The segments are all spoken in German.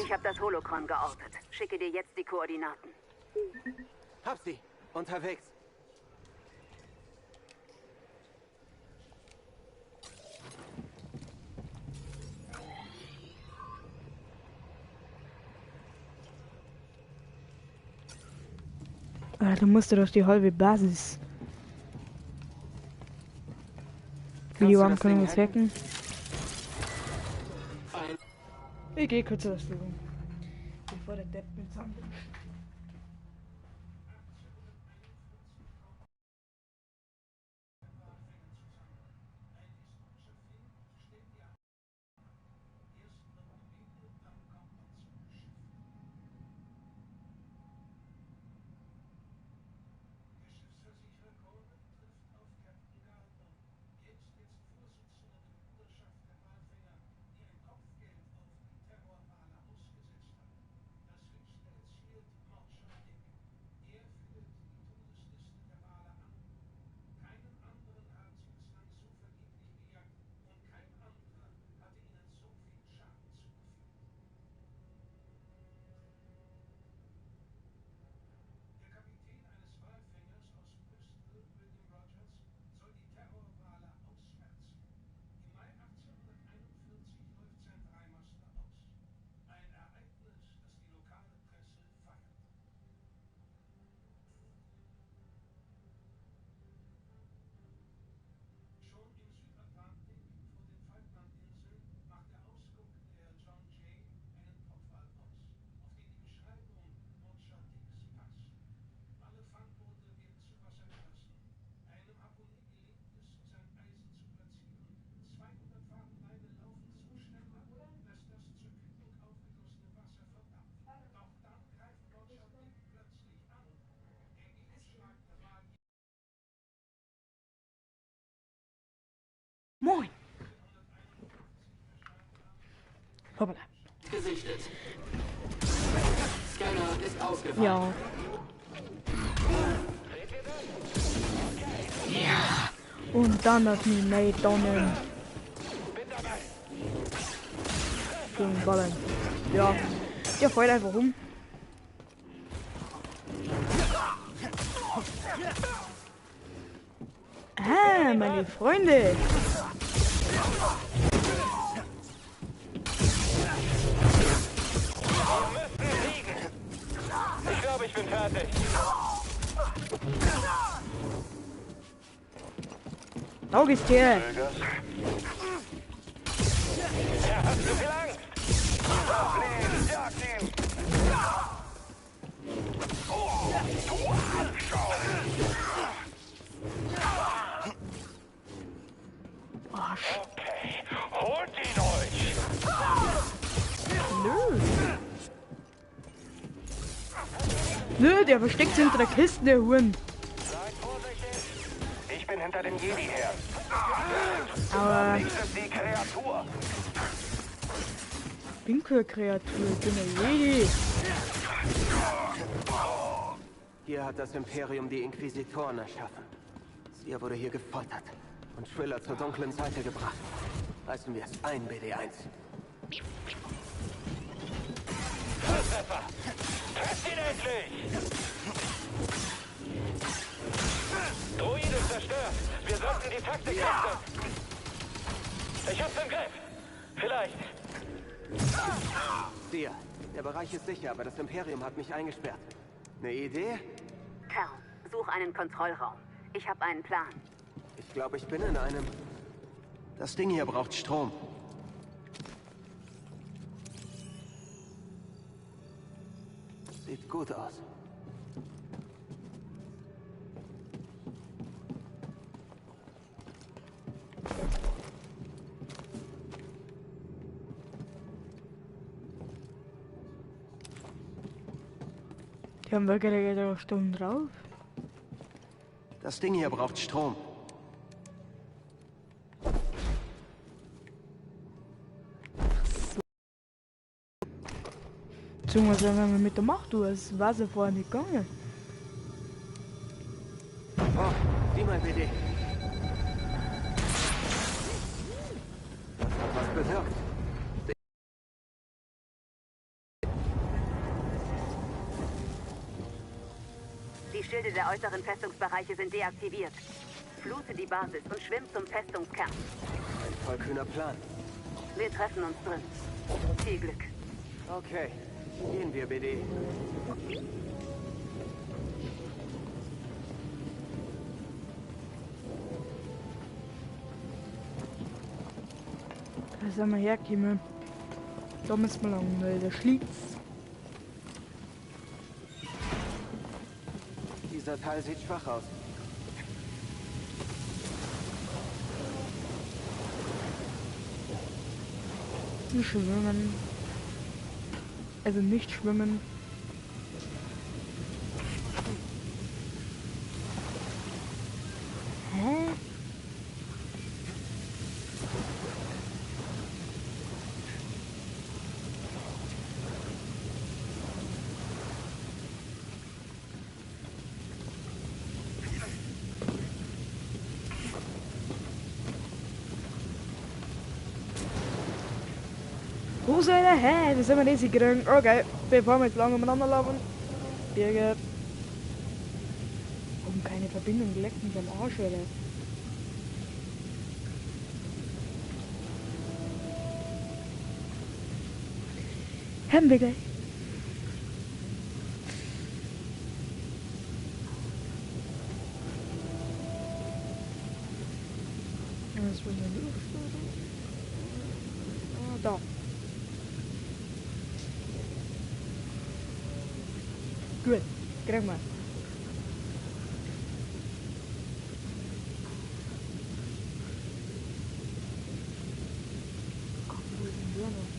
Ich habe das Holocron geortet. Schicke dir jetzt die Koordinaten. Hab sie. Unterwegs. Du musst doch die halbe Basis. Videoamt können wir uns hacken. Ich gehe kurz aus der Wohnung. Bevor der Depp mit zusammen. Moin! Hoppala. Gesichtet. Scanner ist ausgefallen. Ja. Ja. Und dann hat mich Nate gegen Ballen. Ja. Der fällt einfach um. Ah, meine Freunde. Ich glaube, ich bin fertig. Auge ist hier. Er hat zu viel Angst. Fliehen, jagt ihn. Okay, holt ihn euch. Nö. Nö, der versteckt sich hinter der Kiste, der Huren. Seid vorsichtig. Ich bin hinter dem Jedi her. Aber Nächstes die Kreatur. Winkelkreatur, ich bin ein Jedi. Hier hat das Imperium die Inquisitoren erschaffen. Sia wurde hier gefoltert und Triller zur dunklen Seite gebracht. Reißen wir es ein, BD1. Volltreffer. Trefft ihn endlich. Droide zerstört. Wir sollten die Taktik wechseln. Ich hab's im Griff. Vielleicht. Sia, der Bereich ist sicher, aber das Imperium hat mich eingesperrt. Eine Idee? Kerl, such einen Kontrollraum. Ich habe einen Plan. Ich glaube, ich bin in einem... Das Ding hier braucht Strom. Sieht gut aus. Die haben wirklich eine Stunde drauf. Das Ding hier braucht Strom. Beziehungsweise wenn man mit der Macht tut, das war sie vorher nicht gegangen. Oh, sieh mal, BD. Das hat was bewirkt. Schilde der äußeren Festungsbereiche sind deaktiviert. Flute die Basis und schwimm zum Festungskern. Ein tollkühner Plan. Wir treffen uns drin. Viel Glück. Okay, gehen wir, BD. Da sind wir hergekommen. Da müssen wir lang, weil da schlägt's. Dieser Teil sieht schwach aus. Nicht schwimmen. Also nicht schwimmen. Hä? Wo soll er her? Wir sind wir nicht gekriegt. Okay, bevor wir jetzt lange umeinander laufen. Birgit. Warum keine Verbindung? Leckt mich am Arsch, oder? Haben wir gleich. Das wird eine Luft, oder? Ah, da. Gut, kriegen wir. Wo ist denn der noch?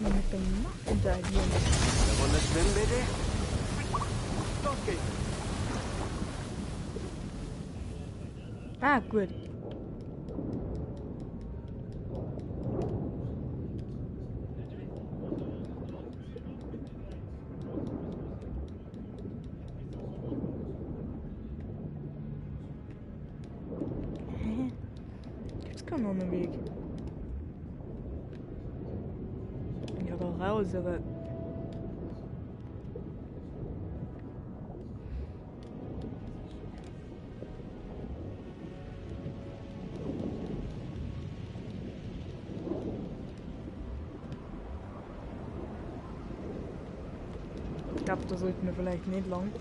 Mit dem Nacht interagieren. Eine Runde schwimmen, BD? Los geht's. Ah, gut. Hä? Gibt's keinen anderen Weg? Ja, aber raus, aber... Ich glaube, da sollten wir vielleicht nicht lang.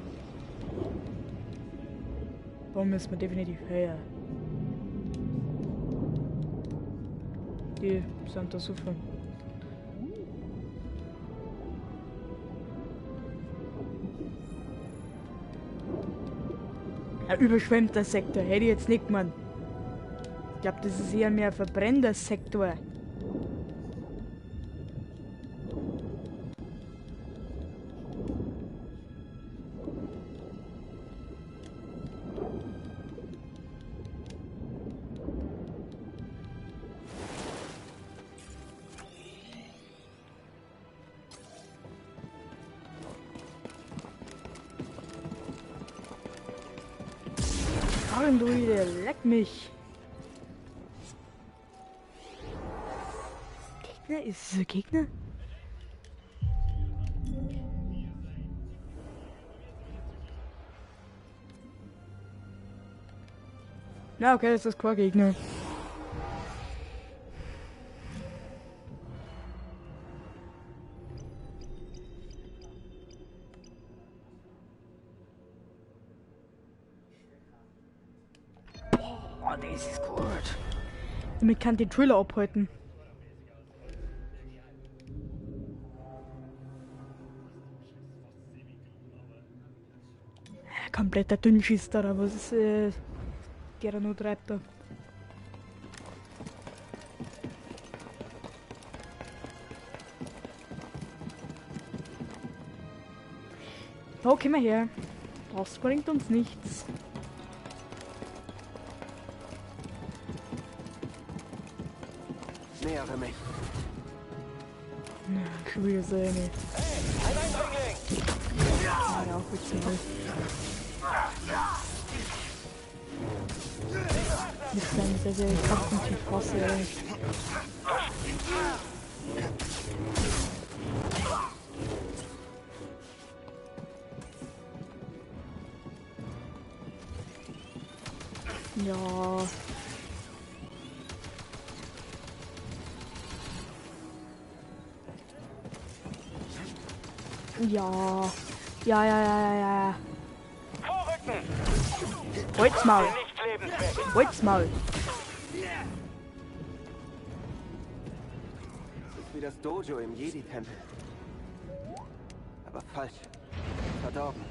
Da müssen wir definitiv höher. Die sind da so viel. Ein überschwemmter Sektor, hätte ich jetzt nicht gemeint. Ich glaube, das ist eher mehr ein verbrennender Sektor. Druide, leck mich. Gegner? Ist es ein Gegner? Na okay, das ist kein Gegner. Das ist gut. Damit kann die Driller abhalten. Kompletter Dünnschiss da, was ist der da noch treibt da? Oh, komm mal her. Das bringt uns nichts. Nähere mich. Na, schon wieder so eine. Hey, ein Eindringling! Ja, der auch bezahlt. Mit seinem sehr, sehr krassen Typ-Hasse, ey. Ja. Ja. Ja. Vorrücken! Holzmaul. Nicht lebenswert! Holzmaul. Das ist wie das Dojo im Jedi-Tempel. Aber falsch. Verdorben.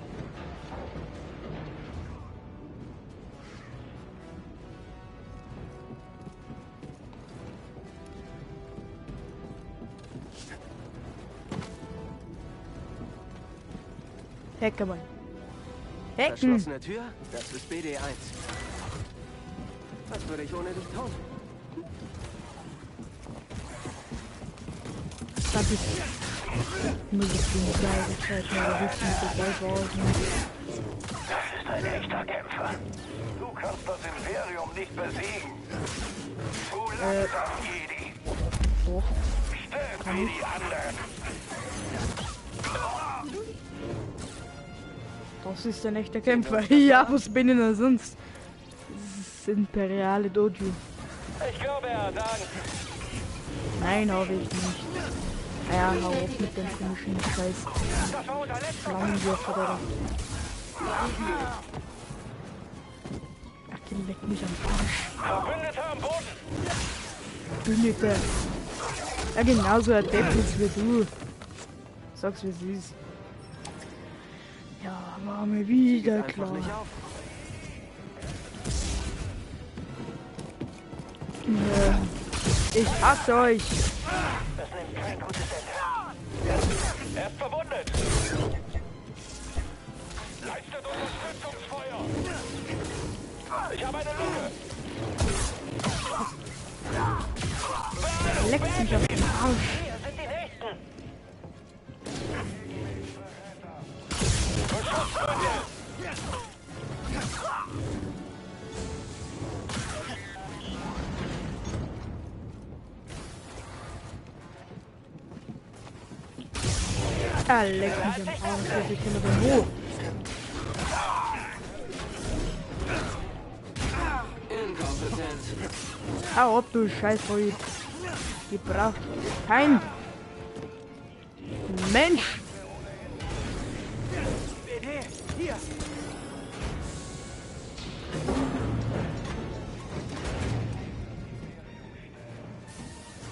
Hecke, Mann. Hecken. Verschlossene Tür, das ist BD1. Was würde ich ohne dich tun? Das ist muss ich nicht sagen. Ich weiß mal, wie viel dabei war. Das ist ein echter Kämpfer. Du kannst das Imperium nicht besiegen. Du langsam, Jedi. Doch. Stirb wie die anderen. Das ist ein echter Kämpfer. Ja, was bin ich denn sonst? Das imperiale Dojo. Ich glaube, er hat Angst. Nein, habe ich nicht. Ja, hau auf mit dem komischen Scheiß. Das war unser letzter Flammenwürfer da. Ach, leck mich am Arsch. Verbündeter am Boden. Bündete. Ja, genauso ein Depp ist wie du. Sag's wie es ist. Ja, war mir wieder Einfach klar. nicht auf. Ich hasse euch. Das nimmt kein gutes Ende. Er ist verwundet. Leistet Unterstützungsfeuer. Ich habe eine Lücke. Leckt mich auf den Arsch. Hier sind die Nächsten. Ah, leck mich am Arsch. Ich bin aber hoch. Inkompetent. Hau ab, du Scheißhäut. Die braucht kein Mensch. BD, hier.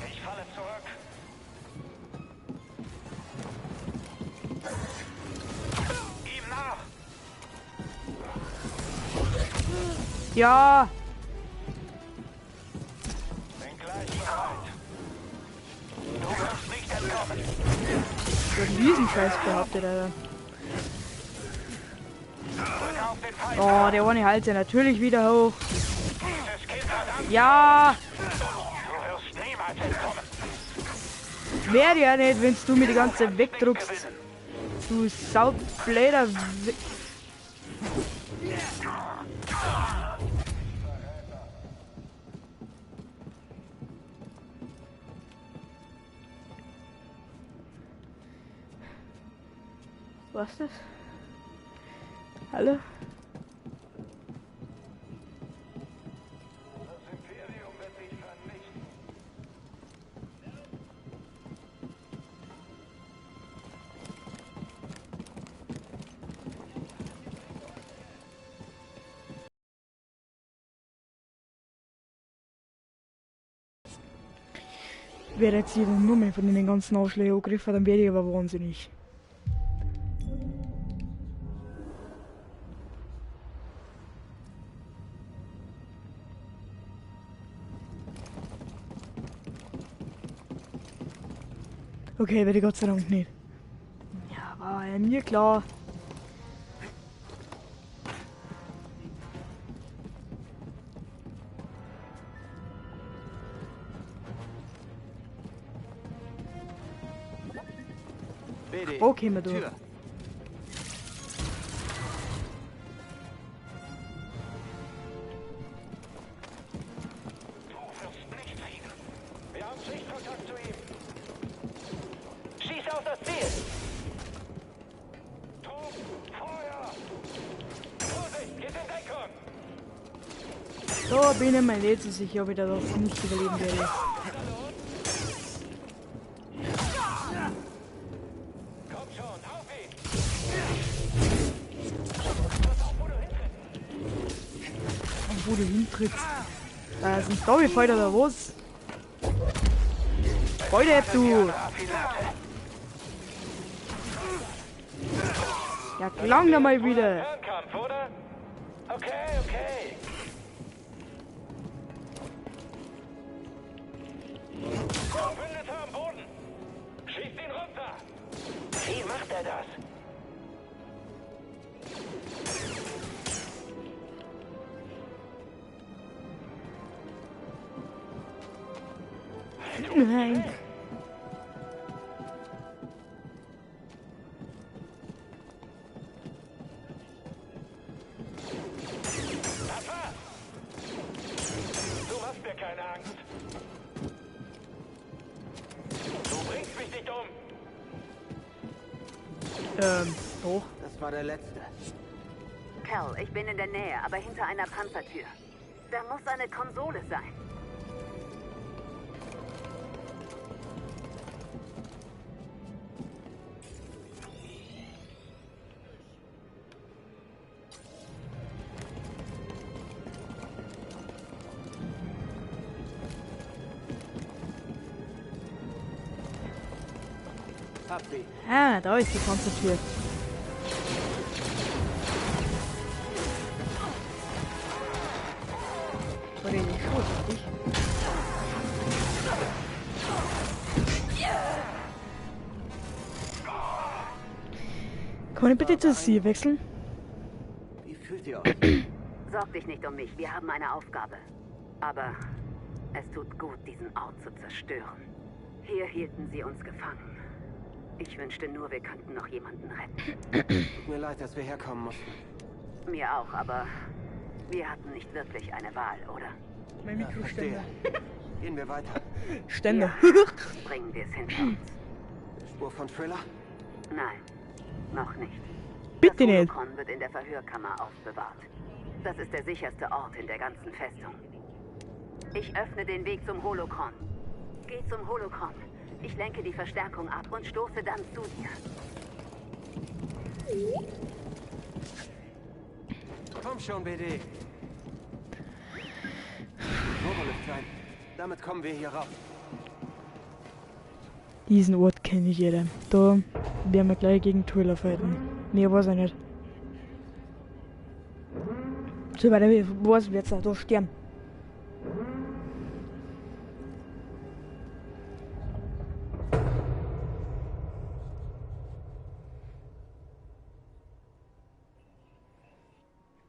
Ich falle zurück. Ihm nach. Ja, Den gleichen Halt. Du wirst nicht entkommen. so ein Riesenscheiß behauptet, Alter. Drück auf den Feind. Oh, der ohne Hals ja natürlich wieder hoch. Dieses Kind hat Angst. Ja, Du wirst niemals entkommen. werde ja nicht, wenn du mir die ganze wegdruckst. Du Saubläder. Was ist das? Hallo? Das Imperium wird dich vernichten. Wer jetzt hier nur mehr von den ganzen Arschlöchern angegriffen, dann werde ich aber wahnsinnig. Okay, werde Gott sei Dank nicht. Ja, war ja mir klar. BD, Okay, wir durch. Tür. Du wirst nicht fliegen. Wir haben Sichtkontakt zu ihm. Schieß auf das Ziel. Trupp, Feuer. Vorsicht, geht in Deckung. Da bin ich mir nicht so sicher, ob ich das nicht überleben werde. Komm schon, auf ihn. Und wo du hintrittst. Da sind Storyfighter oder was? Freude, du! Ja, klang da mal wieder. Fernkampf, oder? Okay, okay. Verbündeter am Boden. Schießt ihn runter. Wie macht er das? Nein. Papa! Du machst mir keine Angst. Du bringst mich nicht um. Doch. Das war der letzte. Cal, ich bin in der Nähe, aber hinter einer Panzertür. Da muss eine Konsole sein. Hab sie. Ah, da ist die Panzertür. War der nicht vorsichtig? Kann ich bitte zu Sie wechseln? Wie fühlt ihr euch? Sorg dich nicht um mich, wir haben eine Aufgabe. Aber es tut gut, diesen Ort zu zerstören. Hier hielten sie uns gefangen. Ich wünschte nur, wir könnten noch jemanden retten. Tut mir leid, dass wir herkommen mussten. Mir auch, aber wir hatten nicht wirklich eine Wahl, oder? Mein Ja, verstehe. Gehen wir weiter. Stände. Bringen wir es hinter uns. Spur von Thriller? Nein, noch nicht. Bitte Das nicht. Holocron wird in der Verhörkammer aufbewahrt. Das ist der sicherste Ort in der ganzen Festung. Ich öffne den Weg zum Holocron. Geh zum Holocron. Ich lenke die Verstärkung ab und stoße dann zu dir. Komm schon, BD. Turbolift rein. Damit kommen wir hier raus. Diesen Ort kenne ich jeder. Da werden wir gleich gegen Thriller fighten. Mehr weiß ich nicht. So weiter wie was wird's da sterben.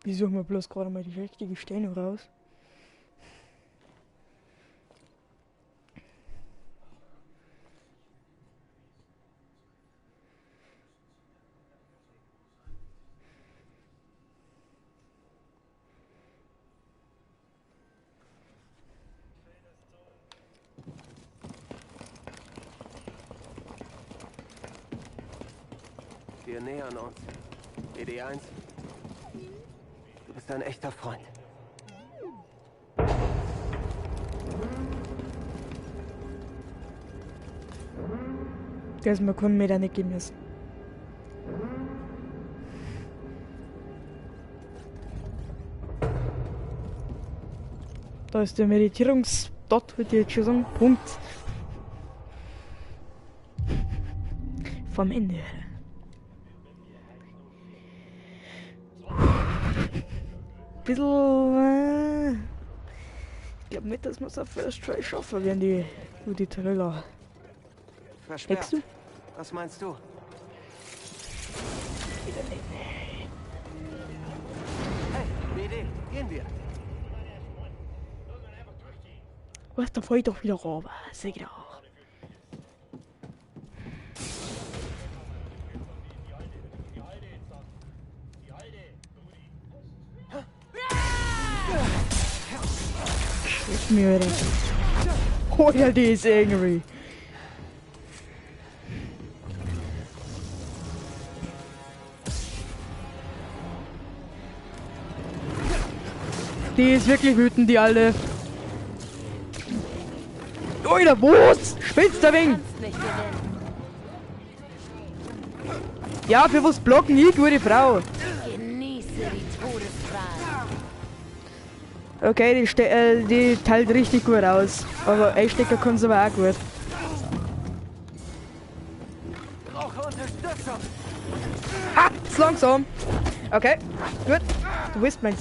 Wie suchen wir bloß gerade mal die richtige Stellung raus? Wir nähern uns. BD1. Du bist ein echter Freund. Das wir können mir da nicht gehen müssen. Da ist der Meditierungsdot, wird jetzt schon sagen. Punkt. Vom Ende. Bisschen. Ich glaube nicht, dass wir es auf First Try schaffen, wenn die Thriller. Versperrt. Denkst du? Was meinst du? Hey, BD, gehen wir. Was, da fahr ich doch wieder runter. Sag ich doch. mich, Alter. Oh ja, die ist angry. Die ist wirklich wütend, die Alte. Alter, was? Spinnst du wegen? Ja, für was blocken ich, gute Frau? Genieße die Todesqual. Okay, die teilt richtig gut aus. Aber Einstecker kann sie aber auch gut. Brauche Unterstützung. Ha! Ist langsam. Okay, gut. Du willst mein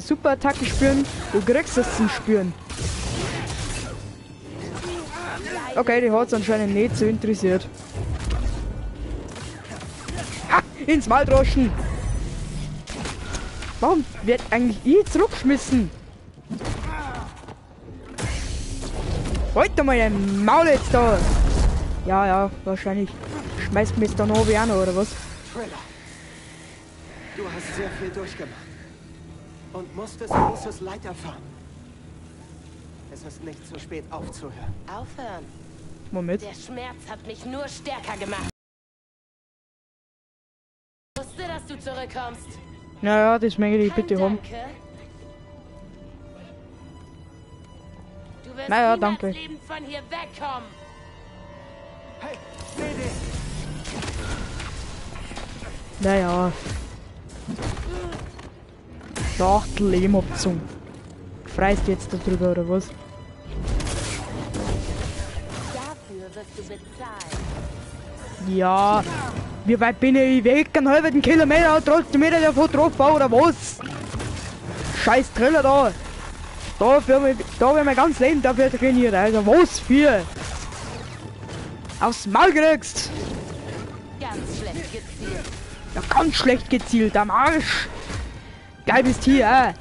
super Attacke spüren. Du kriegst es zum Spüren. Okay, die hat es anscheinend nicht so interessiert. Ha! Ins Maul droschen! Warum wird eigentlich ich zurückgeschmissen? Halt doch mal dein Maul jetzt da! Ja, wahrscheinlich schmeißt mich da noch wie auch noch, oder was? Triller, du hast sehr viel durchgemacht. Und musstest großes Leid erfahren. Es ist nicht zu spät aufzuhören. Aufhören. Moment. Der Schmerz hat mich nur stärker gemacht. Ich wusste, dass du zurückkommst. Naja, das möchte ich bitte haben. Danke. Du wirst Naja, niemals danke. lebend von hier wegkommen. Hey, seh dich! Naja. Schachtel Lehmabzung. Freist jetzt darüber, oder was? Dafür wirst du bezahlen. Ja. Wie weit bin ich weg? Einen halben Kilometer und trotzdem wieder davon getroffen, oder was? Scheiß Triller da. Da wir mein ganzes Leben dafür trainiert, also was für? Aufs Maul gekriegst. Ganz schlecht gezielt. Ja, ganz schlecht gezielt, am Arsch. Gelbes Tier,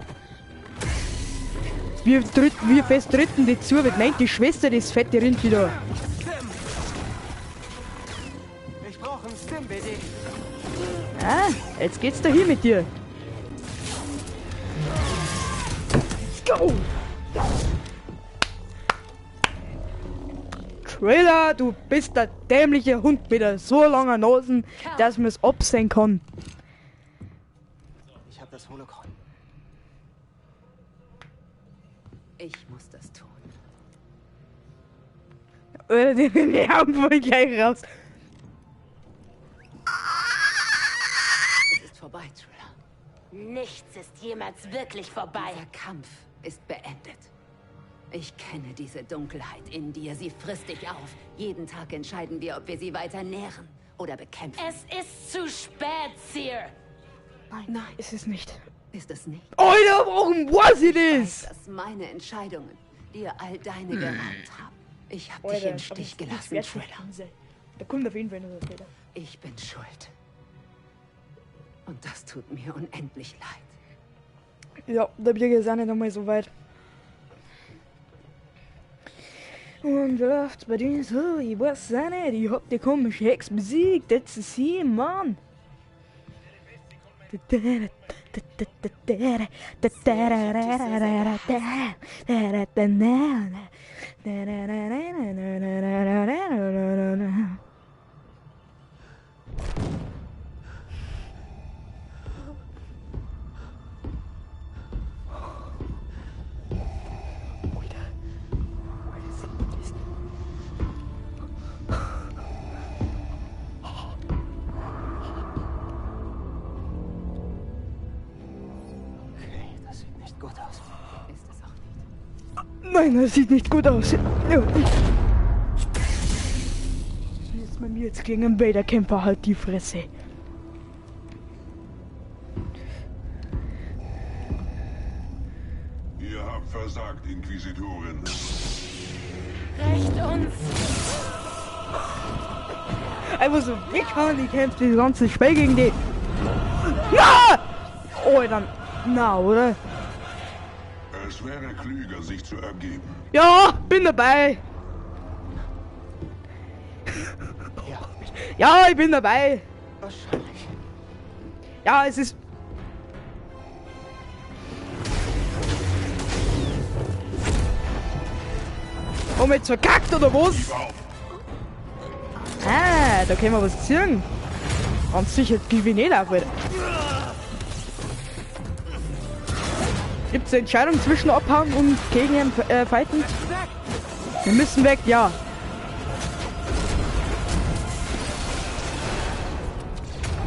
wir fest dritten die zu, wird meint die Schwester des fette Rind wieder. Ich brauche einen Stim, BD. Ah, jetzt geht's da hin mit dir. Let's go! Trailer, du bist der dämliche Hund mit der so langen Nase, dass man es absehen kann. Ich habe das Holocron. Ich muss das tun. Oder die Augen wollen gleich raus. Es ist vorbei, Triller. Nichts ist jemals wirklich vorbei. Der Kampf ist beendet. Ich kenne diese Dunkelheit in dir. Sie frisst dich auf. Jeden Tag entscheiden wir, ob wir sie weiter nähren oder bekämpfen. Es ist zu spät, Seer. Nein, Ist es nicht. ist es nicht. Alter, warum was it Ich is? weiß, dass meine Entscheidungen dir all deine geraubt haben. Ich habe dich im Stich gelassen, Triller. Da kommt auf jeden Fall noch ein Fehler. Ich bin schuld. Und das tut mir unendlich leid. Ja, der Bier ist auch nicht einmal so weit. Und läuft bei dir so, ich weiß auch nicht, ich hab die komische Hex besiegt, das ist sie, Mann. Okay, das sieht nicht gut aus. Ist es auch nicht. Nein, das sieht nicht gut aus. Ja. Jetzt bei mir jetzt gegen einen Vader-Kämpfer halt die Fresse. Ihr habt versagt, Inquisitorin. Recht uns. Einfach so weghauen, die kämpft das ganze Spiel gegen die. Ja! Oh, dann. Na, oder? Es wäre klüger, sich zu ergeben. Ja, bin dabei. Ja, Ja, ich bin dabei. wahrscheinlich. Ja, es ist. Haben wir jetzt verkackt oder was? Ah, da können wir was ziehen. Ganz sicher gebe ich nicht auf, Alter. Gibt's eine Entscheidung zwischen abhauen und gegen ihn fighten? Wir müssen weg, ja.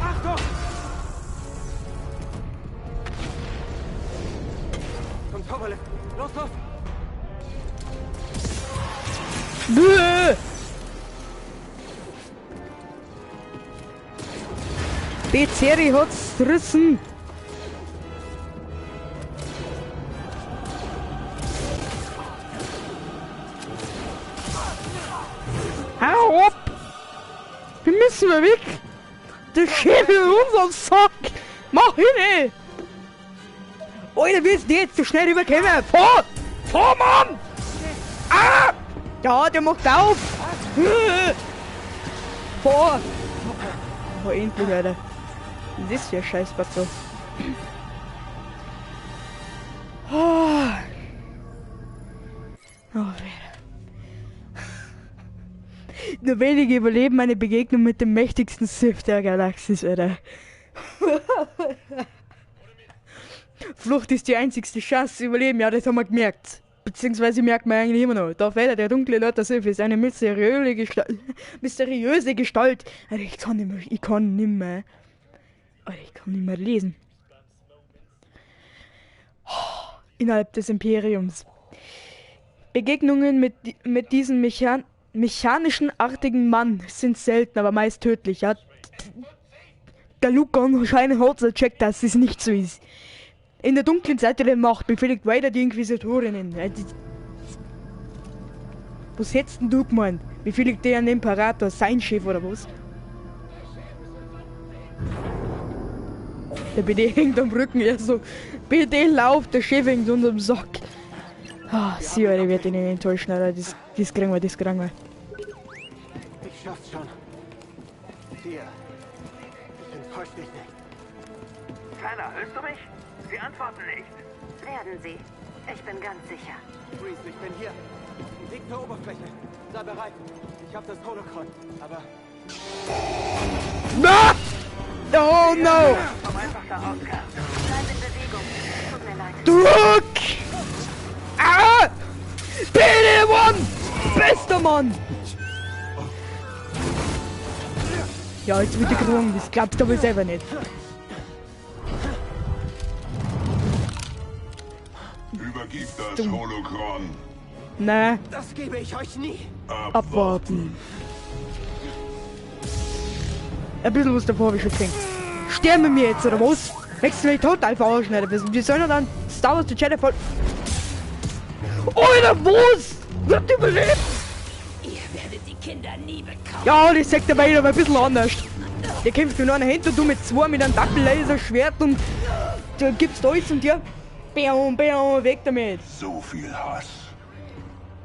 Achtung! Zum Towerlift. Los, los! Bäh! Bezeri hat's gerissen. Hau ab! Wir müssen wir weg! Der Schädel in unserem Sack! Mach hin! Alter, wie ist der jetzt so schnell rüberkommen? Fahr! Fahr, Mann! Ah! Ja, der macht auf! Fahr! Oh, endlich, Alter. Das ist ja scheiß so. Oh. Oh, nur wenige überleben eine Begegnung mit dem mächtigsten Sith der Galaxis, Alter. Flucht ist die einzigste Chance zu überleben, ja, das haben wir gemerkt. Beziehungsweise merkt man eigentlich immer noch. Darth Vader, der dunkle Lord der Sith, ist eine mysteriöse Gestalt. Alter, ich kann nicht mehr lesen. Innerhalb des Imperiums. Begegnungen mit diesem mechanischen artigen Mann sind selten, aber meist tödlich, ja. Der Luke anscheinend hat so gecheckt, dass es nicht so ist. In der dunklen Seite der Macht befehligt Vader die Inquisitorinnen. Was hättest denn du gemeint? Befehligt der an den Imperator, sein Chef oder was? Der BD hängt am Rücken, ja so. BD lauft, der Chef hängt unterm Sack. Ah, sie, Alter, wird ihn enttäuschen, Alter. Das kriegen wir. Ich schaff's schon. Dir. Ich enttäusch dich nicht. Tyler, hörst du mich? Sie antworten nicht. Werden Sie. Ich bin ganz sicher. Reese, ich bin hier. Weg zur Oberfläche. Sei bereit. Ich hab das Holocron. Aber Ah! Oh no! Komm einfach da raus, Kerl. Bleib in Bewegung. Tut mir leid. Druck! Ah! BD1! Bester Mann! Ja, jetzt wird er gerungen. Das glaubt er wohl selber nicht. Übergib das Holocron. Na, das gebe ich euch nie. abwarten. Ein bisschen was davor habe ich schon gesehen. Sterben wir jetzt, oder was? Wechseln wir total verarschen, Alter. Wir sollen dann Star Wars The Jedi voll... Alter, was? Wird überlebt? Ihr werdet die Kinder nie bekommen. Ja, das sagt der Vader aber ein bisschen anders. Der kämpft mit einer Hand und du mit zwei mit einem Doppel-Laser-Schwert und da gibt's da alles und ja. Bäum, bäum, weg damit. So viel Hass.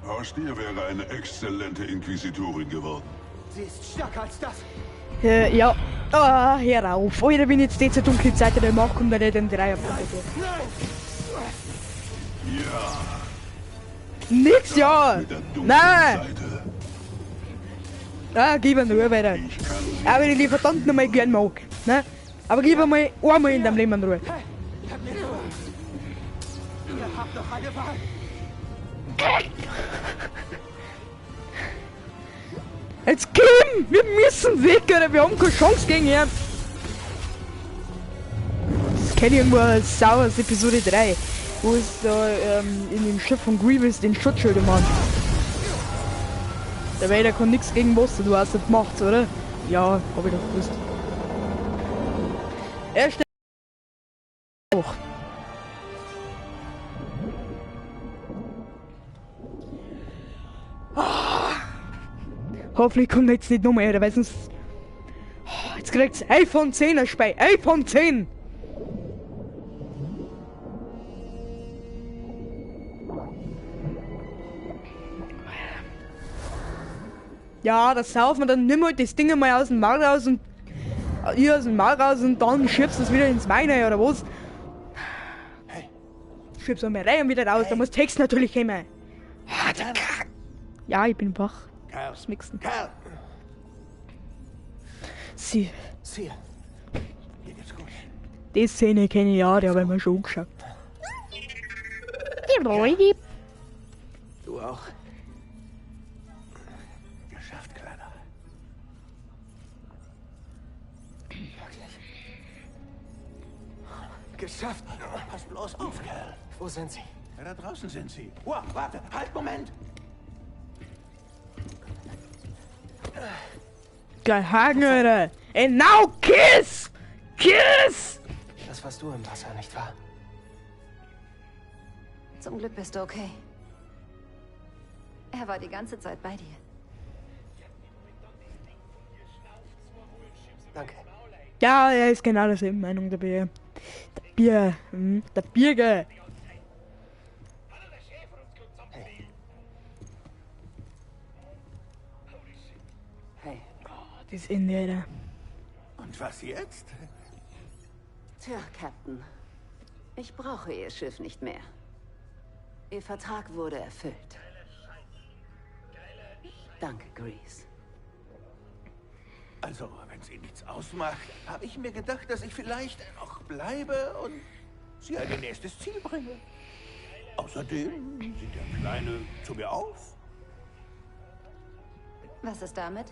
Aus dir wäre eine exzellente Inquisitorin geworden. Sie ist stärker als das. Ja. Ah, hör auf. Alter, wenn jetzt die zur dunklen Seite der Macht kommt, dann nicht den Dreier. Ja, Nix, ja. mit der dunklen Nein. Seite. Ah, gib ihn Ruhe weiter. Ich kann sie Aber ich die verdammt nochmal gern mag. Ne? Aber gib ihm mal einmal in deinem Leben in Ruhe. Hey, hört mir zu. Ihr habt noch eine Wahl. Jetzt Kim! Wir müssen weg, oder? Wir haben keine Chance gegen ihn. Das kenne ich irgendwo aus Star Wars Episode 3, wo es da in dem Schiff von Grievous den Schutzschild machen. Der Vader kann nichts gegen Boss, du hast das gemacht, oder? Ja, hab ich doch gewusst. Er steht hoch. Hoffentlich kommt jetzt nicht noch mehr, weil sonst... Jetzt kriegt's 11 von 10 als Spei. 11 von 10! Ja, das saufen wir dann nimm halt das Ding mal aus dem Maul raus und... Hier aus dem Maul raus und dann schiebst du es wieder ins Meine, oder was? Schiebst du mal rein und wieder raus, da muss Text natürlich kommen. Ah, der Kack. Ja, ich bin wach. Kerl. Das Mixen. Kerl. Sie. Sir, Hier geht's gut. Die Szene kenne ich ja, die habe ich mir schon angeschaut. du auch. Geschafft, Kleiner. Geschafft. Pass bloß auf, Kerl. Wo sind sie? Ja, da draußen sind sie. Wow, warte, halt, Moment. Gehangen, Alter. And now kiss! Kiss! Das warst du im Wasser, nicht wahr? Zum Glück bist du okay. Er war die ganze Zeit bei dir. Danke. Ja, er ist genau derselben Meinung, der Bier. Der Birger. Hey. Das Ende, Alter. Und was jetzt? Tja, Captain. Ich brauche Ihr Schiff nicht mehr. Ihr Vertrag wurde erfüllt. Danke, Grease. Also, wenn sie nichts ausmacht, habe ich mir gedacht, dass ich vielleicht noch bleibe und sie an ihr nächstes Ziel bringe. Außerdem sieht der Kleine zu mir auf. Was ist damit?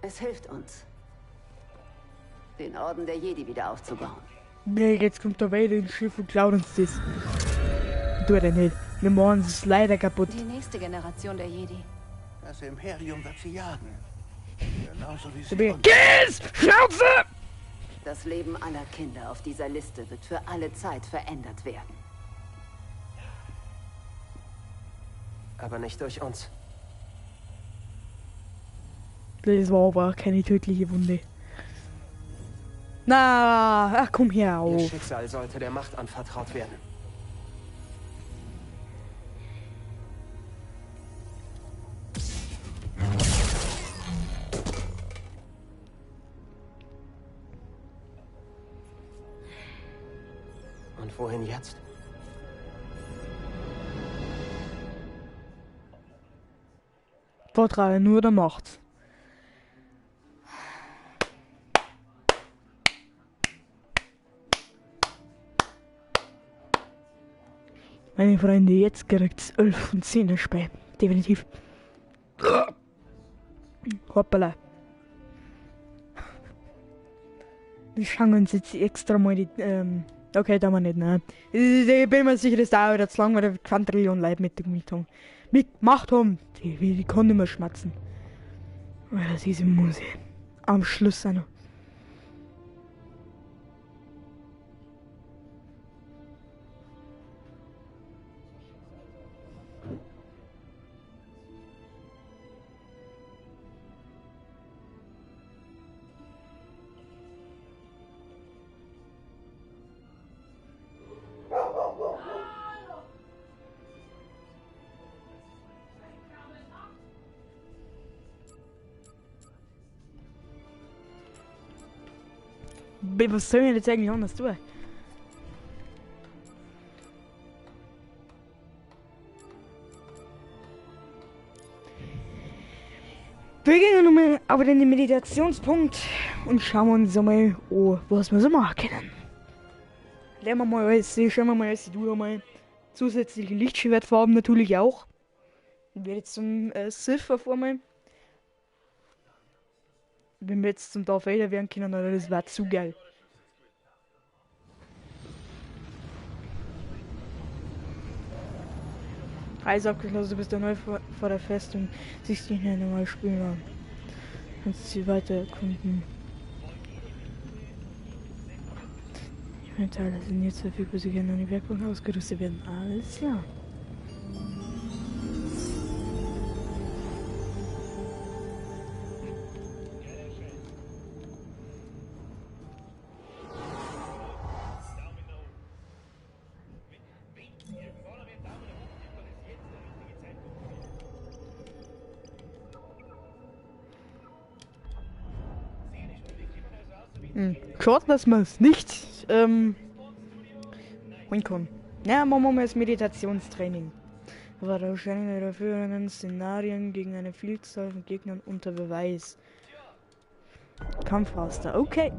Es hilft uns, den Orden der Jedi wieder aufzubauen. Nee, jetzt kommt der Vader ins Schiff und klaut uns das. Tut er nicht. Wir machen es leider kaputt. Die nächste Generation der Jedi. Das Imperium wird sie jagen. Genauso wie Der sie Bier. uns. Kiss! Schnauze! Das Leben aller Kinder auf dieser Liste wird für alle Zeit verändert werden. Aber nicht durch uns. Das war aber keine tödliche Wunde. Na, ach komm her Ihr auf. Schicksal sollte der Macht anvertraut werden. Und wohin jetzt? Vertraue nur der Macht. Meine Freunde, jetzt kriegt's 11 von 10 Spei. Definitiv. Hoppala. Wir schauen uns jetzt extra mal die, okay, da mal nicht, ne. Ich bin mir sicher, das dauert jetzt lang, weil wir 20 Trillionen Leute mitgemacht haben. Die kann nicht mehr schmatzen. Weil diese Musik am Schluss auch noch. Was soll ich jetzt eigentlich anders tun? Wir gehen nochmal auf den Meditationspunkt und schauen uns einmal an, was wir so machen können. Lernen wir mal alles, schauen wir mal alles durch einmal. Zusätzliche Lichtschwertfarben natürlich auch. Ich werde jetzt zum Sith einmal. Wenn wir jetzt zum Darth Vader werden können, oder das war zu geil. Alles abgeschlossen, du bist neu vor der Festung. Siehst dich nicht normal spielen. Kannst sie weiter erkunden. Die Metalle sind jetzt verfügbar, sie können an die Werkbank ausgerüstet werden. Alles klar. Schaut, dass man es nicht holen kann. Ja, machen wir mal das Meditationstraining. war der wahrscheinlich der führenden Szenarien gegen eine Vielzahl von Gegnern unter Beweis. Kampfraster, okay.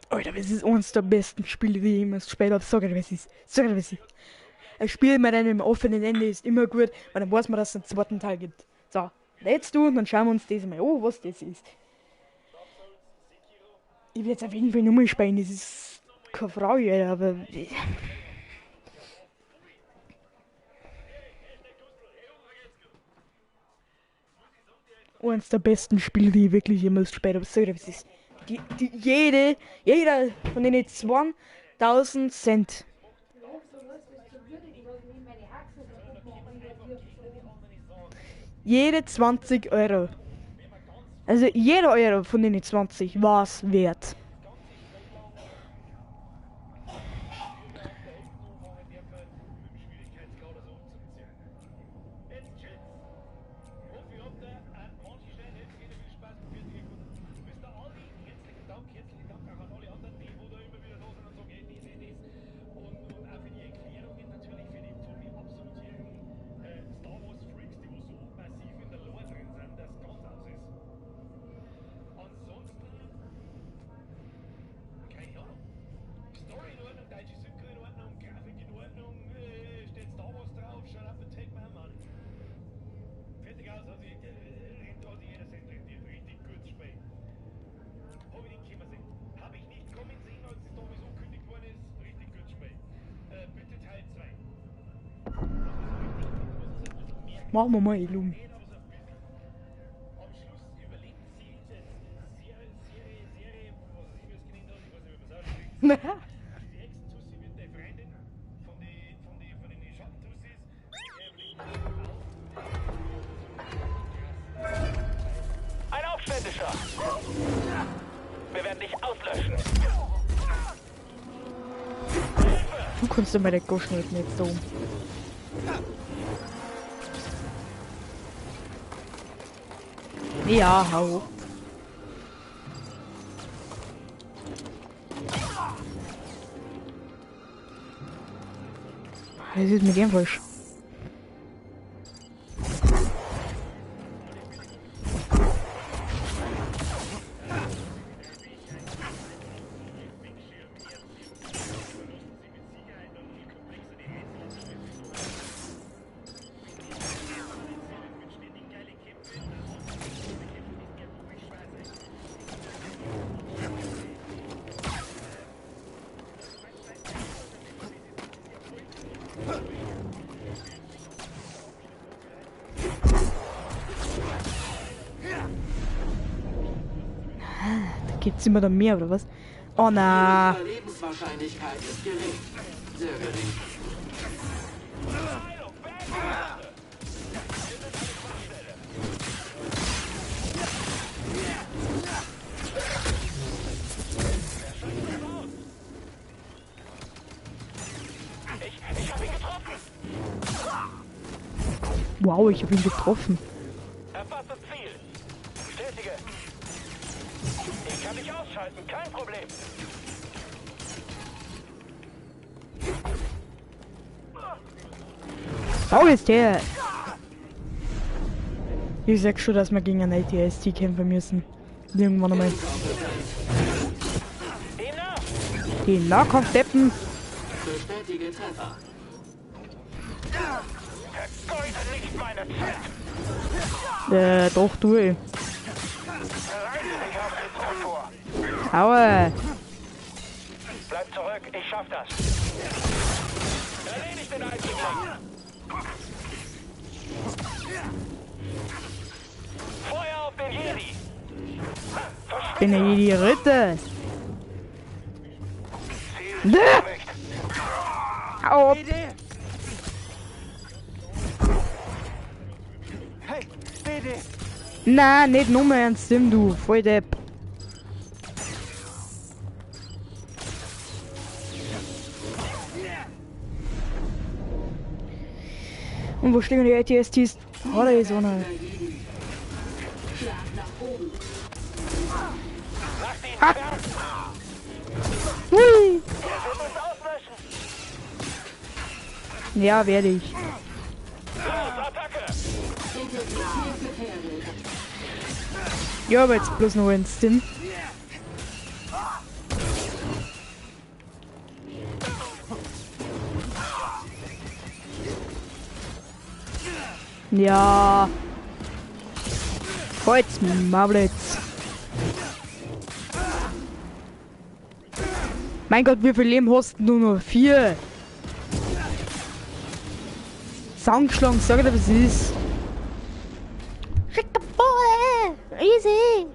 Alter, das ist eines der besten Spiele, die ich jemals gespielt habe. Sag dir, was ist. Sag dir, was ist. Ein Spiel mit einem offenen Ende ist immer gut, weil dann weiß man, dass es einen zweiten Teil gibt. So, lädst du und dann schauen wir uns das mal an, was das ist. Ich will jetzt auf jeden Fall nochmal spielen, das ist keine Frage, aber... Eines der besten Spiele, die ich wirklich jemals gespielt habe. Sag dir, was ist. Jeder von denen 2000 Cent. Jede 20 Euro. Also jeder Euro von denen 20 war es wert. Machen wir mal Illum. Ein Aufständischer! Wir werden dich auslöschen! Du kannst immer den Goschnitt nicht so. Ja, hau. Das ist mit dem falsch. Gibt's immer da mehr, oder was? Oh na. Die Überlebenswahrscheinlichkeit ist gering. Sehr gering. Ich hab ihn getroffen! Wow, ich hab ihn getroffen. Erfasst das Ziel! Bestätige! Ich kann dich ausschalten, kein Problem! Oh, ist der! Ich sag schon, dass wir gegen einen ATST kämpfen müssen. Irgendwann einmal. Die Nahkampfdeppen! Bestätige Treffer. Vergeude nicht meine Zeit! Doch, du. Bereite dich auf den Tod vor! Aua! Bleib zurück, ich schaff das! Erledigt den Eindringling! Feuer auf den Jedi! Bin ich die Ritter! Ziel erreicht. Hau ab! Hey, BD! Nein, nicht nur mehr ernst, Sim, du Volldepp. Und wo stehen die ATSTs? Oh, da ist einer. Hui. Er wird uns auslöschen. Ja, werde ich. Los, Attacke. Ja, aber jetzt bloß noch eins drin. Ja. Holz, Mablitz. Mein Gott, wie viel Leben hast du nur noch? 4. Soundschlang, sag dir, was es ist. Easy.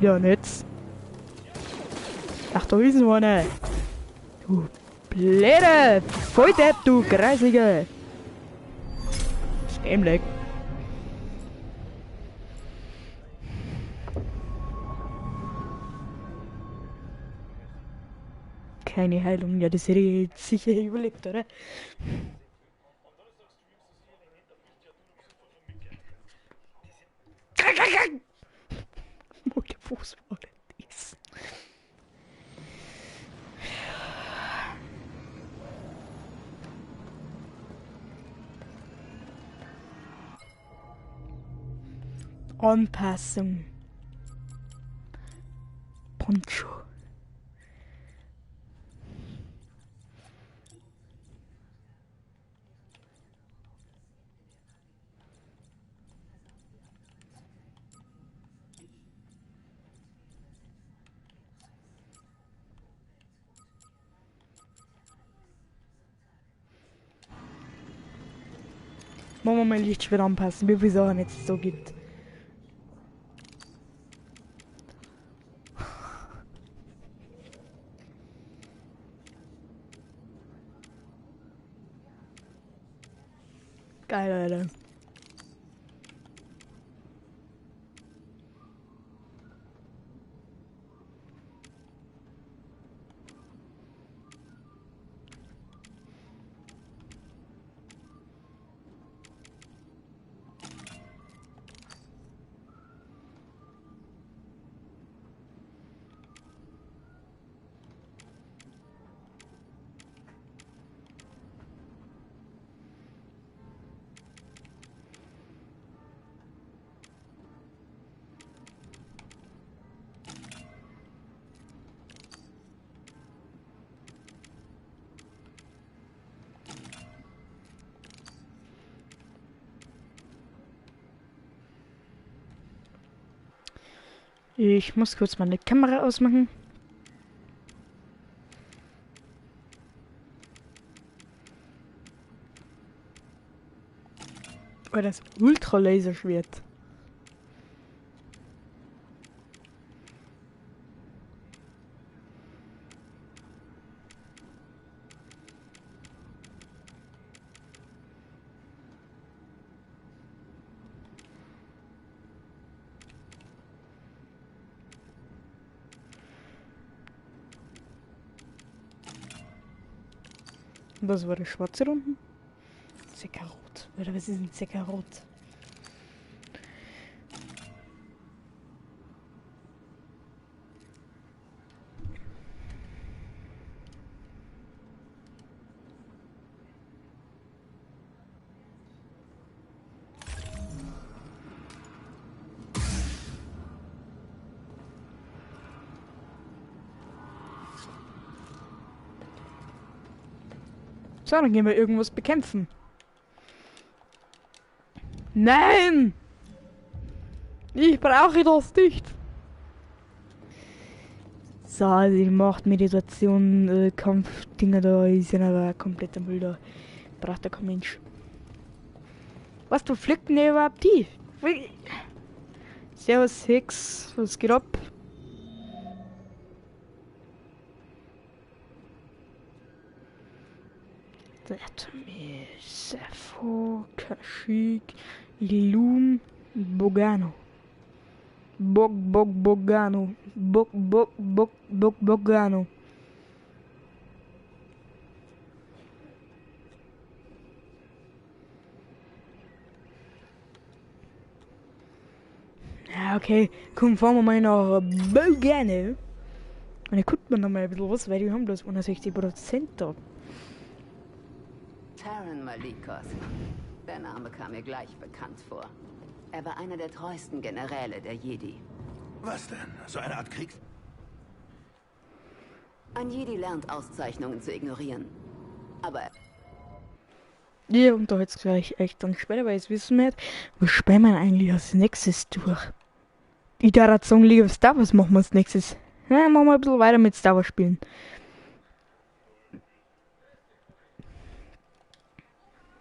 Ja, jetzt. Ach, da ist noch eine. Du blöde Volldepp, du Kreislige. Schamleck. Keine Heilung, ja, das hätte ich jetzt sicher überlebt, oder? Wo der Fuß war das? Anpassung. Poncho. Machen wir mal Lichtschwert anpassen, wie viele Sachen jetzt so gibt. Geil, Alter. Ich muss kurz meine Kamera ausmachen. Oh, das Ultralaserschwert. Was war das schwarze unten? Zekarot. Oder was ist ein Zekarot? So, dann gehen wir irgendwas bekämpfen. Nein! Ich brauche das nicht. So, also die Machtmeditation, Kampfdinger da, die sind aber kompletter Müll da. Braucht ja kein Mensch. Was, du fliegt denn überhaupt die? Servus Hex, was geht ab? Sepho, Kashyyyk, Lilum, Bogano. Bogano. Bogano. Ja, Okay, komm, fahren wir mal nach Bogane. Und dann guckt man noch mal ein bisschen was, weil die haben bloß 61% da. Taran Malikos. Der Name kam mir gleich bekannt vor. Er war einer der treuesten Generäle der Jedi. Was denn? So eine Art Kriegs... Ein Jedi lernt, Auszeichnungen zu ignorieren. Aber Ja, und da jetzt gleich echt dann später, weil jetzt wissen wir nicht, was spielen wir eigentlich als nächstes durch? Ich darf sagen, lieber Star Wars machen wir als nächstes. Ja, machen wir ein bisschen weiter mit Star Wars spielen.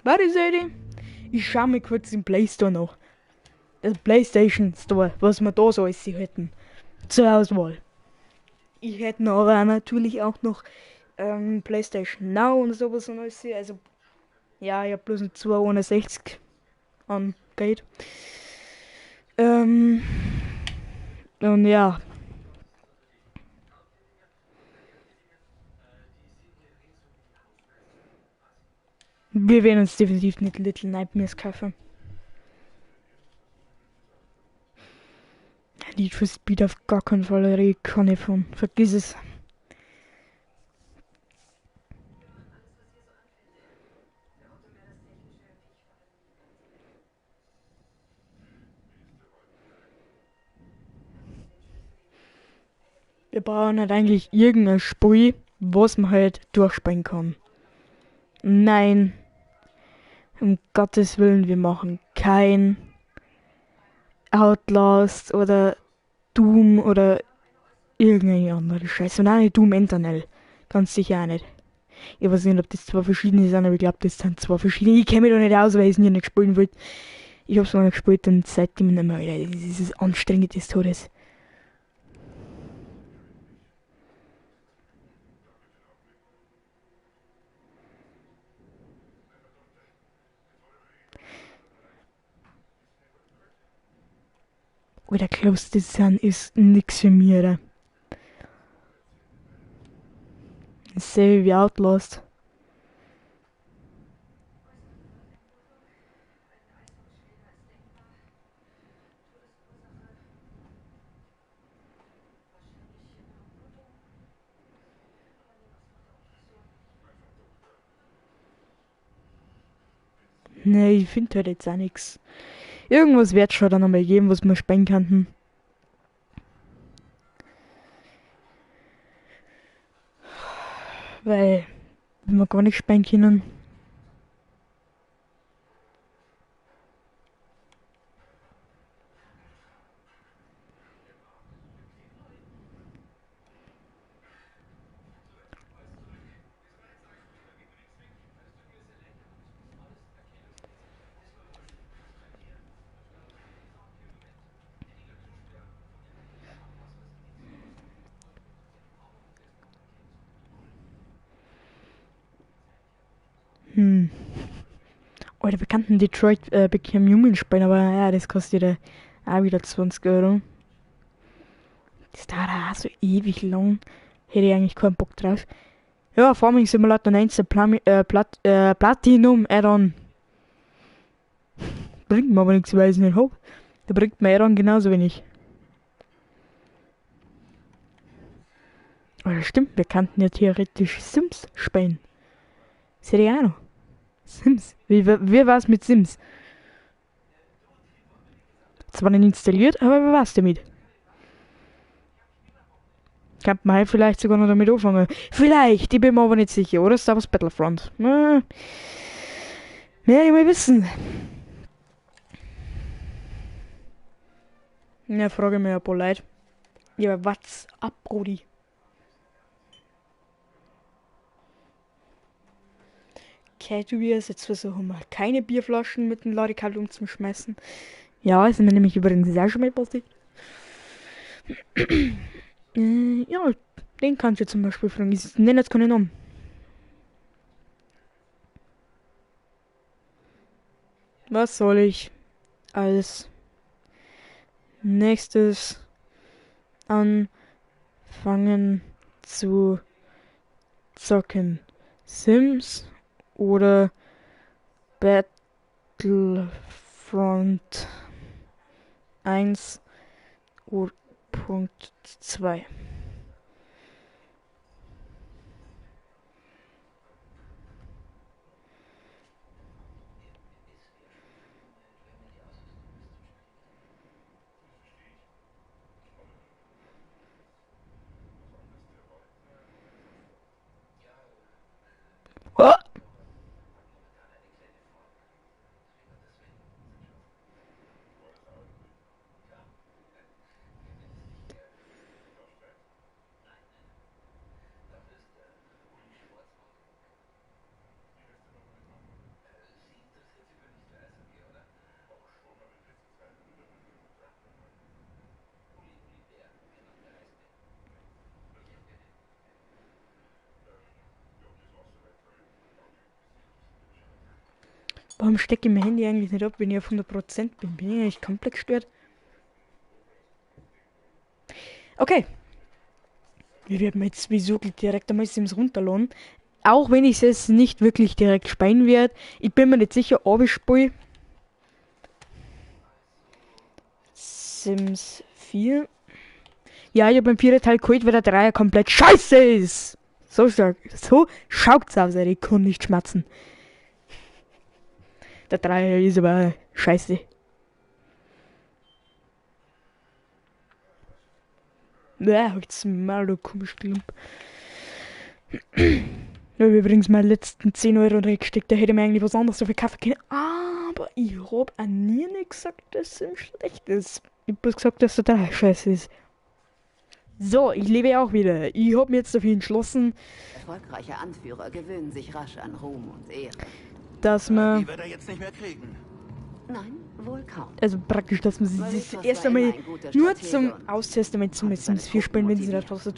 Warte, seht ihr? Ich schau mir kurz den Play Store nach. Der PlayStation Store, was wir da so alles hätten. Zur Auswahl. Ich hätte aber natürlich auch noch PlayStation Now und sowas und alles. Also, ja, ich hab bloß ein 261 an Geld. Und ja. Wir werden uns definitiv nicht Little Nightmares kaufen. Need for Speed auf gar keinen Fall, da rede ich keine von. Vergiss es. Wir brauchen halt eigentlich irgendein Spiel, was man halt durchspielen kann. Nein. Um Gottes Willen, wir machen kein Outlast oder Doom oder irgendeine andere Scheiße. Und auch nicht Doom Eternal. Ganz sicher auch nicht. Ich weiß nicht, ob das zwei verschiedene sind, aber ich glaube, das sind zwei verschiedene. Ich kenne mich da nicht aus, weil ich es nie nicht spielen wollte. Ich habe es mal gespielt und seitdem nicht mehr. Alter. Das ist anstrengend des Todes. Oder Close Design ist nix für mich, oder? Dasselbe wie Outlast. Ne, ich finde halt jetzt auch nix. Irgendwas wird schon dann einmal geben, was wir spielen könnten. Weil, wenn wir gar nicht spielen können. Oder bekannten Detroit Become Human spielen, aber ja, das kostet ja auch wieder 20 Euro. Das dauert auch so ewig lang. Hätte ich eigentlich keinen Bock drauf. Ja, Farming Simulator 19 Platinum Add-on. Bringt mir aber nichts, weil ich es nicht hab. Da bringt mir Add-on genauso wenig. Aber das stimmt, wir könnten ja theoretisch Sims spielen. Das hätte ich auch noch. Sims. Wie war's mit Sims? Zwar nicht installiert, aber wie war's damit? Kann man halt vielleicht sogar noch damit anfangen. Vielleicht, ich bin mir aber nicht sicher, oder? Star Wars Battlefront. Werde ich mal wissen. Ja, frage mich ein paar Leute. Ja, what's up, Brody? Okay, du wirst jetzt versuchen, mal keine Bierflaschen mit dem Ladekabel umzuschmeißen. Ja, ist mir nämlich übrigens auch schon mal passiert. Ja, den kannst du zum Beispiel fragen. Ich nenne jetzt keinen Namen. Was soll ich als nächstes anfangen zu zocken? Sims oder Battlefront 1 U.2. Oh! Warum stecke ich mein Handy eigentlich nicht ab, wenn ich auf 100% bin? Bin ich eigentlich komplett gestört? Okay. Wir werden jetzt sowieso direkt einmal Sims runterladen. Auch wenn ich es nicht wirklich direkt spielen werde. Ich bin mir nicht sicher, ob ich spiele. Sims 4. Ja, ich habe beim 4. Teil geholt, weil der 3er komplett scheiße ist. So schaut's aus, ey. Ich kann nicht schmatzen. Der 3er ist aber scheiße. Ja, jetzt mal du komisch Klump. Da habe ich übrigens meine letzten 10 Euro reingesteckt. Da hätte mir eigentlich was anderes dafür kaufen können. Aber ich habe auch nie nicht gesagt, dass es schlecht ist. Ich habe gesagt, dass der 3 scheiße ist. So, ich lebe auch wieder. Ich habe mir jetzt dafür entschlossen, Erfolgreiche Anführer gewöhnen sich rasch an Ruhm und Ehre. dass man, Die wird er jetzt nicht mehr kriegen. Nein, wohl kaum. also praktisch, dass man sich das erst einmal nur zum Austesten mit Sims 4 spielen, wenn sie in der Tastatur